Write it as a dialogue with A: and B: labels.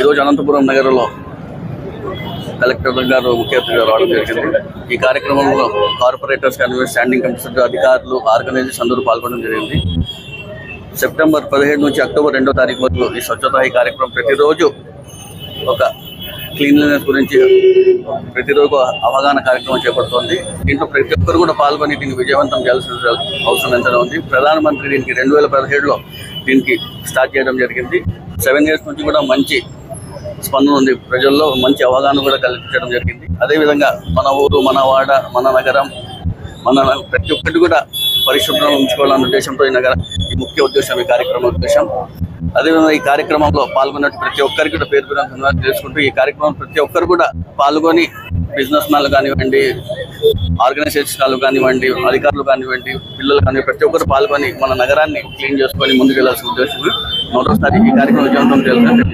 A: ఈరోజు అనంతపురం నగరంలో కలెక్టర్ గారు ముఖ్య అతిథిగా రావడం జరిగింది. ఈ కార్యక్రమంలో కార్పొరేటర్స్ కానీ స్టాండింగ్ కమిటీ అధికారులు ఆర్గనైజర్స్ అందరూ పాల్గొనడం జరిగింది. సెప్టెంబర్ 17 నుంచి అక్టోబర్ 2వ తారీఖు వరకు ఈ స్వచ్ఛతా ఈ కార్యక్రమం ప్రతిరోజు ఒక క్లీన్లీనెస్ గురించి ప్రతిరోజు అవగాహన కార్యక్రమం చేపడుతోంది. దీంట్లో ప్రతి ఒక్కరు కూడా పాల్గొని దీన్ని విజయవంతం చేయాల్సిన అవసరం ఎంతగా ఉంది. ప్రధానమంత్రి దీనికి 2017లో దీనికి స్టార్ట్ చేయడం జరిగింది. 7 years నుంచి కూడా మంచి స్పందన ఉంది, ప్రజల్లో మంచి అవగాహన కూడా కల్పించడం జరిగింది. అదేవిధంగా మన ఊరు, మన వాడ, మన నగరం, ప్రతి ఒక్కటి కూడా పరిశుభ్రంగా ఉంచుకోవాలన్న ఉద్దేశంతో ఈ ముఖ్య ఉద్దేశం, ఈ కార్యక్రమం ఉద్దేశం. అదేవిధంగా ఈ కార్యక్రమంలో పాల్గొన్నట్టు ప్రతి ఒక్కరికి కూడా పేరు తెలుసుకుంటూ ఈ కార్యక్రమం ప్రతి ఒక్కరు కూడా పాల్గొని బిజినెస్ మ్యాన్లు కానివ్వండి, ఆర్గనైజేషన్లు కానివ్వండి, అధికారులు కానివ్వండి, పిల్లలు కానివ్వండి, ప్రతి ఒక్కరు పాల్గొని మన నగరాన్ని క్లీన్ చేసుకొని ముందుకు వెళ్లాల్సిన ఉద్దేశం. మరోసారి ఈ కార్యక్రమం విజయవంతం చేయాలని